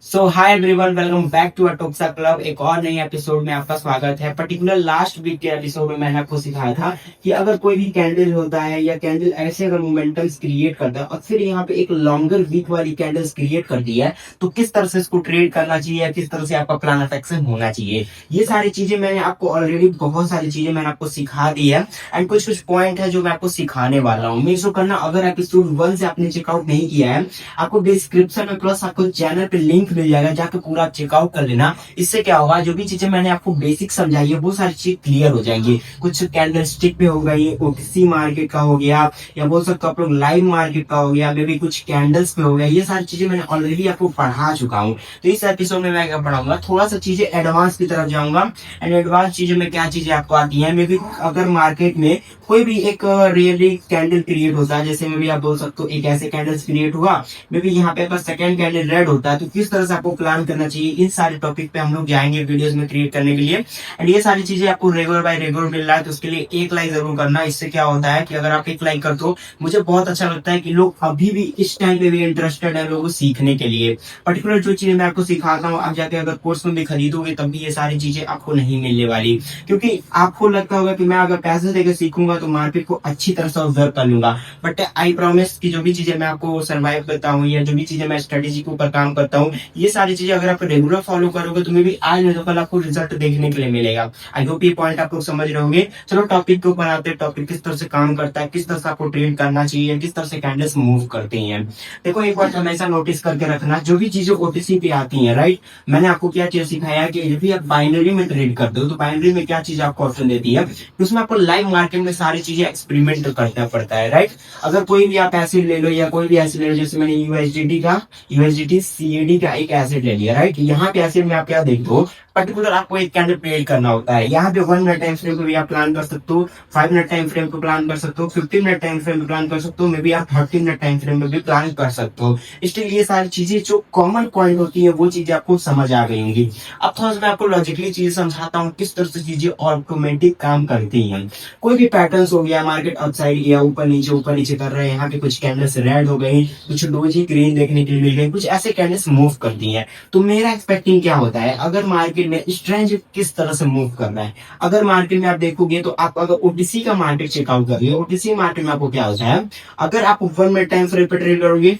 So hi everyone, welcome back to Atoxa club. एक और नई एपिसोड में आपका स्वागत है। पर्टिकुलर लास्ट वीक के एपिसोड में मैंने आपको सिखाया था कि अगर कोई भी कैंडल होता है या कैंडल ऐसे अगर मोमेंटम्स क्रिएट करता है और फिर यहाँ पे एक लॉन्गर वीक वाली कैंडल्स क्रिएट करती है, तो किस तरह से इसको ट्रेड करना चाहिए या किस तरह से आपका प्लान ऑफ एक्शन होना चाहिए। ये सारी चीजें मैंने आपको ऑलरेडी बहुत सारी चीजें मैंने आपको सिखा दी है एंड कुछ कुछ पॉइंट है जो मैं आपको सिखाने वाला हूँ। मेरे को करना, अगर एपिसोड 1 से आपने चेकआउट नहीं किया है, आपको डिस्क्रिप्शन में प्लस आपको चैनल पे लिंक मिल जाएगा, जाकर पूरा चेकआउट कर लेना। इससे क्या होगा, जो भी चीजें मैंने आपको बेसिक समझाई है वो सारी चीज क्लियर हो जाएंगी। कुछ कैंडल स्टिक पे हो गई, ओटीसी मार्केट का हो गया, या बोल सकते हो आप लोग लाइव मार्केट का हो गया, मे भी कुछ कैंडल्स पे हो गया। ये सारी चीजें मैंने ऑलरेडी आपको पढ़ा चुका हूँ। तो इस एपिसोड में मैं क्या पढ़ाऊंगा, थोड़ा सा चीजें एडवांस की तरफ जाऊंगा। एंड एडवांस चीजों में क्या चीजें आपको आती है, मे भी अगर मार्केट में कोई भी एक रियली कैंडल क्रिएट होता है, जैसे में भी आप बोल सकते हो एक ऐसे कैंडल्स क्रिएट हुआ, मे भी यहाँ पे अगर सेकंड कैंडल रेड होता है, तो किस तरह से आपको प्लान करना चाहिए। इन सारे टॉपिक पे हम लोग जाएंगे वीडियोस में क्रिएट करने के लिए। एंड ये सारी चीजें आपको रेगुलर बाय रेगुलर मिल रहा है, तो उसके लिए एक लाइक जरूर करना। इससे क्या होता है कि अगर आप एक लाइक करते हो, मुझे बहुत अच्छा लगता है कि लोग अभी भी इस टाइम पे भी इंटरेस्टेड है लोगों को सीखने के लिए। पर्टिकुलर जो चीजें मैं आपको सिखाता हूँ, आप जाके अगर कोर्स में भी खरीदोगे तब भी ये सारी चीजें आपको नहीं मिलने वाली, क्योंकि आपको लगता होगा कि मैं अगर पैसे देकर सीखूंगा तो मार्केट को अच्छी तरह से ऑब्जर्व कर लूंगा। बट आई प्रॉमिस कि जो भी चीजें मैं आपको सर्वाइव करता हूँ या जो भी चीजें मैं स्ट्रेटेजी के ऊपर काम करता हूँ, ये सारी चीजें अगर आप रेगुलर फॉलो करोगे तो मैं भी आज नहीं तो कल आपको रिजल्ट देखने के लिए मिलेगा। आई होप ये पॉइंट आप लोग समझ रहे होंगे। चलो टॉपिक के ऊपर आते हैं। टॉपिक किस तरह से काम करता है, किस तरह से आपको ट्रेड करना चाहिए, किस तरह से कैंडल्स मूव करते हैं। देखो, एक बात हमेशा नोटिस करके रखना, जो भी चीजें ओटीसी पे आती है, राइट, मैंने आपको क्या चीज सिखाया कि जब भी आप बाइनरी में ट्रेड करते हो तो बाइनरी में क्या चीज आपको ऑप्शन देती है, उसमें आपको लाइव मार्केट में सारी चीजें एक्सपेरिमेंट करना पड़ता है, राइट। अगर कोई भी आप एसिड ले लो या कोई भी एसिड ले लो, जैसे मैंने यूएसडीटी सीएडी का एक एसिड ले लिया, राइट। यहाँ पे एसिड में आप क्या देखते हो, पर्टिकुलर आपको एक कैंडल ट्रेड करना होता है। यहाँ पे 1 मिनट टाइम फ्रेम को भी आप प्लान कर सकते हो, 5 मिनट टाइम फ्रेम को प्लान कर सकते हो, 15 मिनट टाइम फ्रेम को प्लान कर सकते हो, मे बी आप 30 मिनट टाइम फ्रेम में भी प्लान कर सकते हो। इसलिए ये सारी चीजें जो कॉमन पॉइंट होती है वो चीजें आपको समझ आ गई होंगी। अब थोड़ा सा मैं आपको लॉजिकली चीज समझाता हूँ किस तरह से चीजें ऑटोमेटिक काम करती हैं। कोई भी पैटर्न हो गया, मार्केट अपसाइड गया, ऊपर नीचे कर रहे हैं, यहाँ पे कुछ कैंडल्स रेड हो गई, कुछ डोजी ग्रीन देखने के लिए मिल गई, कुछ ऐसे कैंडल्स मूव करती हैं। तो मेरा एक्सपेक्टिंग क्या होता है, अगर मार्केट में स्ट्रेंथ किस तरह से मूव कर रहा है। अगर मार्केट में आप देखोगे तो आप अगर ओटीसी का मार्केट चेकआउट करिए, ओटीसी मार्केट में आपको क्या होता है, अगर आप 1 मिनट टाइम फ्रेम पे ट्रेड करोगे,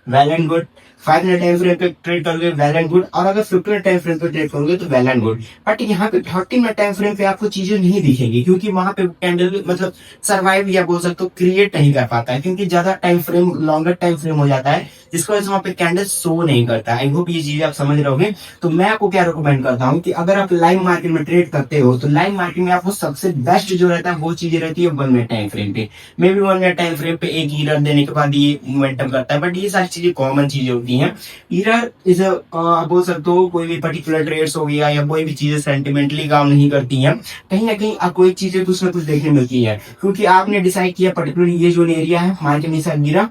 well and good. 5 minute time frame पे ट्रेड करोगे, वेल एंड गुड। और अगर 15 मिनट टाइम फ्रेम पे ट्रेड करोगे तो वेल एंड गुड। बट यहाँ पे 30 मिनट टाइम फ्रेम पे आपको चीजें नहीं दिखेंगी, क्योंकि वहां पे कैंडल मतलब सर्वाइव या बोल सकते हो क्रिएट नहीं कर पाता है, क्योंकि ज्यादा time frame, longer time frame हो जाता है, जिसकी वजह से वहां पे कैंडल शो नहीं करता। आई होप ये चीजें आप समझ रहे होंगे। तो मैं आपको क्या रिकमेंड करता हूँ कि अगर आप लाइव मार्केट में ट्रेड करते हो तो लाइव मार्केट में आपको सबसे बेस्ट जो रहता है वो चीजें रहती है 1 मिनट टाइम फ्रेम पे। May be 1 minute time frame पे एक ईरर देने के बाद ये मोमेंटम करता है, बट ये सारी चीजें कॉमन चीजें होती हैं। ईरर इज बोल सकते हो कोई भी पर्टिकुलर ट्रेड्स हो गया या कोई भी चीजें सेंटिमेंटली काम नहीं करती हैं, कहीं ना कहीं आपको एक चीजें कुछ ना कुछ देखने मिलती है, क्योंकि आपने डिसाइड किया पर्टिकुलर ये जो एरिया है मार्केट में शायद गिरा,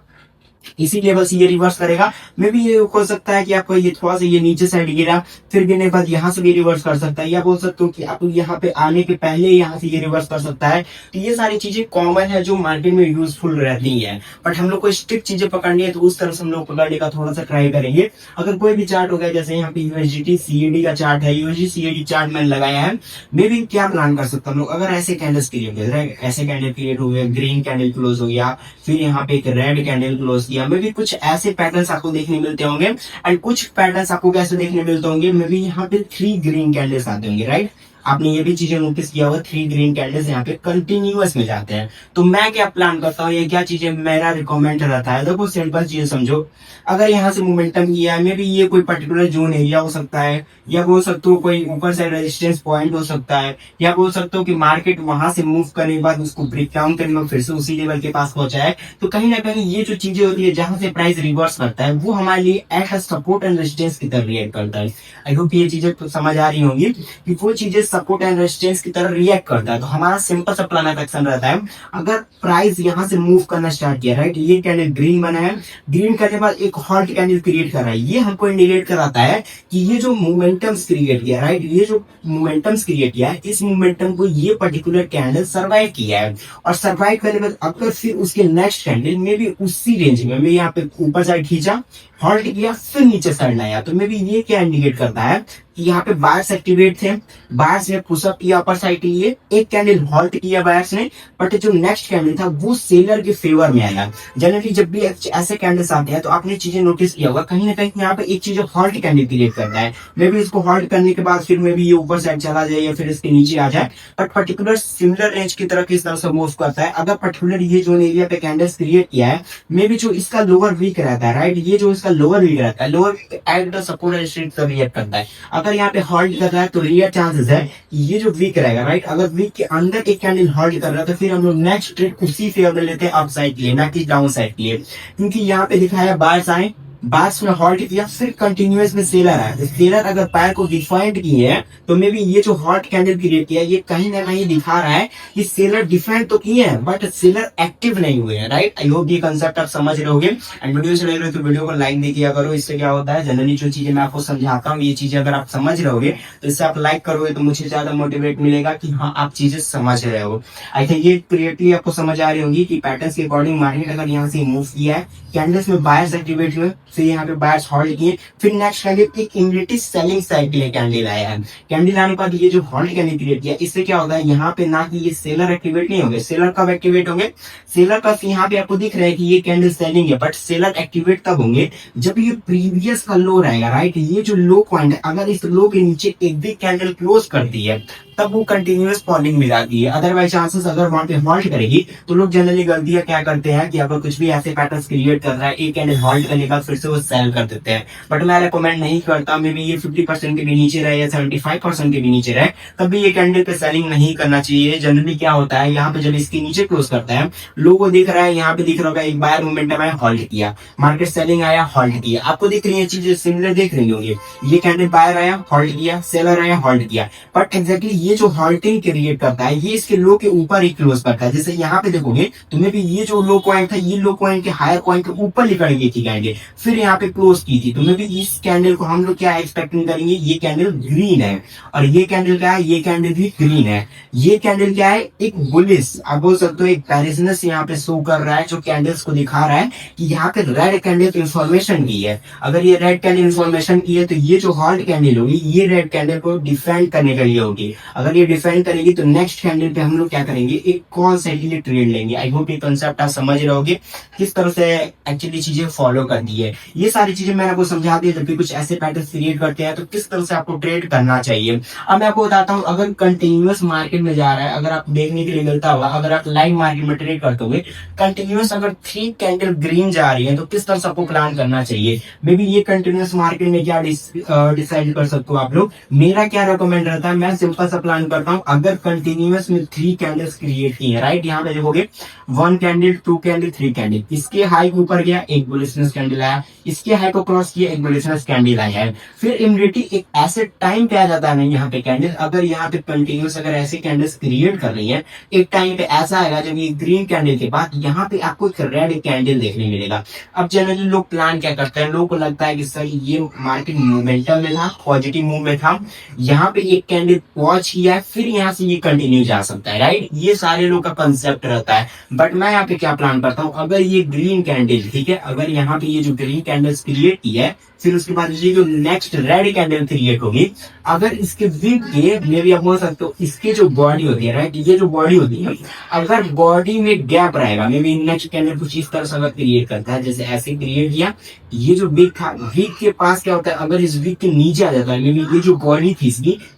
इसी लेवल से ये रिवर्स करेगा। मे भी ये हो सकता है कि आपको ये थोड़ा सा ये नीचे साइड गिरा, फिर गिरने के बाद यहाँ से भी रिवर्स कर सकता है, या बोल सकते हो कि आप यहाँ पे आने के पहले यहाँ से ये रिवर्स कर सकता है। तो ये सारी चीजें कॉमन है जो मार्केट में यूजफुल रहती है, बट हम लोग को स्ट्रिक्ट चीजें पकड़नी है तो उस तरह से हम लोग पकड़ने का थोड़ा सा ट्राई करेंगे। अगर कोई भी चार्ट हो गया, जैसे यहाँ पे यूएसडीटी सीएडी का चार्ट है, यूएसडी सीएडी चार्ट मैंने लगाया है, मे भी क्या प्लान कर सकते हम लोग, अगर ऐसे कैंडल्स क्रिएट हो गए, ऐसे कैंडल क्रिएट हो गए, ग्रीन कैंडल क्लोज हो गया, फिर यहाँ पे एक रेड कैंडल क्लोज किया, मे भी कुछ ऐसे पैटर्न्स आपको देखने मिलते होंगे। एंड कुछ पैटर्न्स आपको कैसे देखने मिलते होंगे, मे बी यहाँ पे 3 ग्रीन कैंडल्स आते होंगे, राइट। आपने ये भी चीजें नोटिस किया होगा, 3 ग्रीन कैंडल्स यहाँ पे कंटिन्यूअस में जाते हैं। तो मैं क्या प्लान करता हूँ, ये क्या चीजें मेरा रिकमेंड रहता है, देखो सिंपल चीजें समझो। अगर यहाँ से मोमेंटम किया है, मे बी ये कोई पर्टिकुलर जोन एरिया हो सकता है, या बोल सकते हो कोई ऊपर साइड रेजिस्टेंस पॉइंट हो सकता है, या बोल सकते हो कि मार्केट वहां से मूव करने के बाद उसको ब्रेक डाउन करने में फिर से उसी लेवल के पास पहुंचा है। तो कहीं ना कहीं ये जो चीजें होती है जहां से प्राइस रिवर्स करता है, वो हमारे लिए एट सपोर्ट एंड रेजिस्टेंस की तरह रिएक्ट करता है। आई होप ये चीजें तो समझ आ रही होंगी कि वो चीजें सपोर्ट एंड रेजिस्टेंस की तरह रिएक्ट करता है। तो हमारा सिंपल सा प्लान ऑफ एक्शन रहता है, अगर प्राइस यहाँ से मूव करना स्टार्ट किया, राइट, ये कैंडल ग्रीन बना है, ग्रीन करने के बाद एक हॉट कैंडल क्रिएट कर रहा है, ये हमको इंडिकेट कराता है कि ये जो मोमेंटम्स क्रिएट किया, राइट, ये जो मोमेंटम्स क्रिएट किया है, इस मोमेंटम को ये पर्टिकुलर कैंडल सर्वाइव किया है। और सर्वाइव करने के बाद अगर फिर उसके नेक्स्ट कैंडल में भी उसी रेंज में मैं यहाँ पे ऊपर साइड खींचा, हॉल्ट किया, फिर नीचे साइड लाया, तो मे बी ये क्या इंडिकेट करता है कि यहाँ पे बायर्स एक्टिवेट थे, बायर्स ने पुशअप किया अपर साइड के लिए, एक कैंडल हॉल्ट किया बायर्स ने, बट जो नेक्स्ट कैंडल था वो सेलर के फेवर में आया। जनरली जब भी ऐसे कैंडल्स आते हैं तो आपने चीजें नोटिस किया होगा, कहीं ना कहीं यहाँ पे एक चीज हॉल्ट कैंडल क्रिएट करता है, मे बी इसको हॉल्ट करने के बाद फिर मे बी ये ऊपर साइड चला जाए या फिर इसके नीचे आ जाए, बट पर्टिकुलर सिमिलर रेंज की तरह किस तरह से मूव करता है। अगर पर्टिकुलर ये जो एरिया पे कैंडल्स क्रिएट किया है, मे बी जो इसका लोअर वीक रहता है, राइट, ये जो इसका लोअर वीक रहता है, lower wick at the support resistance react करता है। अगर यहाँ पे हॉल्ट कर रहा है तो रियल चांसेस है कि ये जो वीक रहेगा, राइट, अगर वीक के अंदर एक कैंडल हॉल्ट कर रहा है तो फिर हम लोग नेक्स्ट ट्रेड उसी फेवर में लेते हैं अप साइड के लिए, ना कि डाउन साइड के लिए, क्योंकि यहाँ पे दिखाया बायर्स आए, बायर्स में हॉल्ट किया, फिर कंटिन्यूअस में सेलर है। सेलर अगर पैर को डिफाइंड किए हैं तो मे बी ये जो हॉट कैंडल क्रिएट किया है ये कहीं ना कहीं दिखा रहा है कि सेलर डिफाइंड तो किए हैं बट सेलर एक्टिव नहीं हुए हैं, राइट। आई होप ये कंसेप्ट आप समझ रहे होगे, एंड वीडियो से लग रहे तो वीडियो को लाइक दे दिया करो। इससे क्या होता है, जनरली जो चीजें मैं आपको समझाता हूँ ये चीजें अगर आप समझ रहे होगे तो इससे आप लाइक करोगे तो मुझे ज्यादा मोटिवेट मिलेगा कि हाँ आप चीजें समझ रहे हो। आई थिंक ये क्लियरली आपको समझ आ रही होगी कि पैटर्न के अकॉर्डिंग मार्केट अगर यहाँ से मूव किया है, कैंडल्स में बायर्स एक्टिवेट हुए, फिर यहाँ पे बायर्स हॉल्ट किए, फिर नेक्स्ट कैंडल एक इमीडिएटली सेलिंग साइड के लिए कैंडल आया है। कैंडल आने के बाद ये जो हॉल्ट कैंडल क्रिएट किया, इससे क्या होता है यहाँ पे ना कि ये सेलर एक्टिवेट नहीं होंगे। सेलर कब एक्टिवेट होंगे, सेलर का यहाँ पे आपको दिख रहा है कि ये कैंडल सेलिंग है, बट सेलर एक्टिवेट तब होंगे जब ये प्रीवियस का लो रहेगा, राइट। ये जो लो पॉइंट है अगर इस लो के नीचे एक भी कैंडल क्लोज करती है तब वो कंटिन्यूअस फॉलिंग में जाती है। अदरवाइज चांसेस अगर वहां पे हॉल्ट करेगी तो लोग जनरली गलतियां क्या करते हैं कि अगर कुछ भी ऐसे पैटर्न क्रिएट कर रहा है, एक कैंडल हॉल्ट करने के बाद फिर से वो सेल कर देते हैं, बट मैं रेकमेंड नहीं करता। मे बी ये 50% के भी नीचे रहे या 75% के भी नीचे रहे तब भी ये कैंडल पे सेलिंग नहीं करना चाहिए। जनरली क्या होता है, यहाँ पे जब इसके नीचे क्लोज करता है, लोगों को दिख रहा है, यहाँ पे दिख रहा होगा एक बायर मोमेंटम आया, हॉल्ट किया, मार्केट सेलिंग आया, हॉल्ट किया, आपको दिख रही है चीजें सिमिलर देख रही होंगी। ये कैंडल बायर आया, हॉल्ट किया, सेलर आया, हॉल्ट किया, बट एग्जैक्टली ये जो हॉल्टिंग क्रिएट करता है ये इसके लो के ऊपर ही क्लोज करता है। जैसे यहाँ पे देखोगे तो मे बी ये जो लो पॉइंट था, ये लो पॉइंट के हायर पॉइंट के ऊपर निकल गई थी कैंडल, फिर यहाँ पे क्लोज की थी, तो मे बी इस कैंडल को हम लोग क्या एक्सपेक्टिंग करेंगे, ये कैंडल ग्रीन है, और ये कैंडल क्या है, ये कैंडल भी ग्रीन है। ये कैंडल क्या है, एक बुलिश, आप बोल सकते हो एक बेरिशनेस यहाँ पे शो कर रहा है, जो कैंडल्स को दिखा रहा है कि यहाँ पे रेड कैंडल इन्फॉर्मेशन की है। अगर ये रेड कैंडल इन्फॉर्मेशन की है तो ये जो हॉल्ट कैंडल होगी ये रेड कैंडल को डिफेंड करने के लिए होगी। अगर ये डिफेंड करेगी तो नेक्स्ट कैंडल पे हम लोग क्या करेंगे, एक कॉल साइड के लिए ट्रेड लेंगे। आई होप ये कंसेप्ट आप समझ रहे होगे किस तरह से एक्चुअली चीजें फॉलो करती है। ये सारी चीजें मैंने आपको समझा दी, जब भी कुछ ऐसे पैटर्न क्रिएट करते हैं तो किस तरह से आपको ट्रेड करना चाहिए। अब मैं आपको बताता हूँ, अगर कंटिन्यूअस मार्केट में जा रहा है, अगर आप देखने के लिए मिलता होगा, अगर आप लाइव मार्केट में ट्रेड करते हुए कंटिन्यूअस अगर 3 कैंडल ग्रीन जा रही है तो किस तरह से आपको प्लान करना चाहिए। मे बी ये कंटिन्यूअस मार्केट में क्या डिसाइड कर सकते हो आप लोग। मेरा क्या रिकमेंड रहता है, मैं सिंपल सा प्लान करता हूँ, अगर कंटिन्यूअस में 3 कैंडल्स क्रिएट की है, राइट, यहाँ पे देखोगे 1 कैंडल, 2 कैंडल, 3 कैंडल, इसके हाई के ऊपर गया, एक बुलिशनेस कैंडल आया, इसके हाई को क्रॉस किया, एक बुलिशनेस कैंडल आया है, फिर इमीडिएटली एक ऐसे टाइम पे आ जाता है ना यहाँ पे कैंडल, अगर यहाँ पे कंटिन्यूअस अगर ऐसे कैंडल्स क्रिएट कर रही है, एक टाइम पे ऐसा आएगा जब ये ग्रीन कैंडल के बाद यहाँ पे आपको एक रेड कैंडल देखने मिलेगा। अब जनरली लोग प्लान क्या करते हैं, लोगों को लगता है कि सर ये मार्केट मोमेंटम में था, पॉजिटिव मूव में था, यहाँ पे एक कैंडल पॉज किया है, फिर यहाँ से ये कंटिन्यू जा सकता है, राइट। ये सारे लोग का कंसेप्ट रहता है, बट मैं यहाँ पे क्या प्लान करता हूँ, अगर ये ग्रीन कैंडल, ठीक है, अगर यहाँ पे ये जो ग्रीन कैंडल्स क्रिएट की है, फिर उसके बाद ये जो नेक्स्ट रेड कैंडल क्रिएट होगी, अगर इसके वीक के मे भी आप बोल सकते हो इसकी जो बॉडी होती है, राइट, ये जो बॉडी होती है, अगर बॉडी में गैप रहेगा, मे बी नेक्स्ट कैंडल कुछ इस तरह से अगर क्रिएट करता है, जैसे ऐसे क्रिएट किया, ये जो वीक था, वीक के पास क्या होता है, अगर इस वीक के नीचे आ जाता है, मे बी ये जो बॉडी थी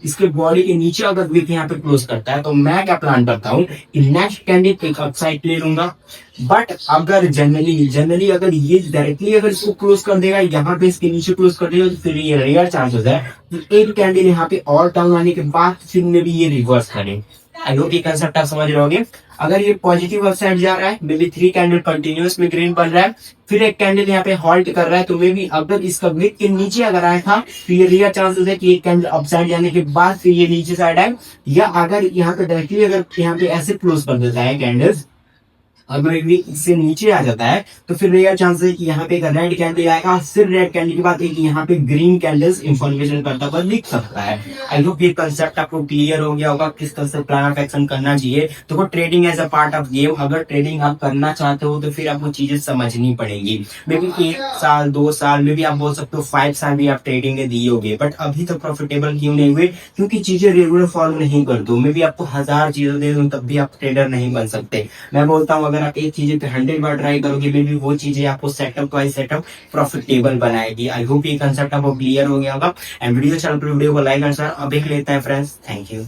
इसके बॉडी के नीचे अगर वीक यहाँ पे क्लोज करता है, तो मैं क्या प्लान करता हूँ कि नेक्स्ट कैंडल एक अपसाइड ले लूंगा। बट अगर जनरली अगर ये डायरेक्टली अगर इसको क्लोज कर देगा, यहाँ पे इसके नीचे क्लोज कर देगा, तो फिर ये रेयर चांसेस है कि एक कैंडल यहाँ पे और डाउन आने के बाद फिर में भी ये रिवर्स करे। आई होप ये कंसेप्ट आप समझ रहे होगे। अगर ये पॉजिटिव अपसाइड जा रहा है, मे बी 3 कैंडल कंटिन्यूअस में ग्रीन बन रहा है, फिर एक कैंडल यहाँ पे हॉल्ट कर रहा है, तो मे बी अगर इसका विक के नीचे अगर आया था तो ये रियल चांसेस है कि एक कैंडल अपसाइड जाने के बाद फिर ये नीचे साइड आए, या अगर यहाँ पे डायरेक्टली अगर यहाँ पे ऐसे क्लोज कर देता है कैंडल्स, अगर एक वीक इससे नीचे आ जाता है तो फिर रेयर चांस है कि यहाँ पे एक रेड कैंडल आएगा, फिर रेड कैंडल के बाद एक यहाँ पे ग्रीन कैंडल्स इंफॉर्मेशन करता हुआ दिख सकता है। आई होप ये कंसेप्ट आपको क्लियर हो गया होगा किस तरह से प्लान ऑफ एक्शन करना चाहिए। देखो trading as a part of game, अगर ट्रेडिंग आप करना चाहते हो तो फिर आपको चीजें समझनी पड़ेगी। मे बी 1 साल 2 साल में भी आप बोल सकते हो 5 साल भी आप ट्रेडिंग दिए होगे, बट अभी तो प्रॉफिटेबल क्यों नहीं हुए? क्योंकि चीजें रेगुलर फॉलो नहीं करते हो। मे बी आपको 1000 चीजें दे दूं तब भी आप ट्रेडर नहीं बन सकते। मैं बोलता हूँ अगर आप एक चीज पे 100 बार ट्राई करोगे मे बी वो चीजें आपको सेटअप बाय सेटअप प्रॉफिटेबल बनाएगी। आई होप ये कंसेप्ट आपको क्लियर हो गया होगा। एंड वीडियो चैनल पर वीडियो को लाइक एंड शेयर अब देख लेते हैं फ्रेंड्स। Thank you.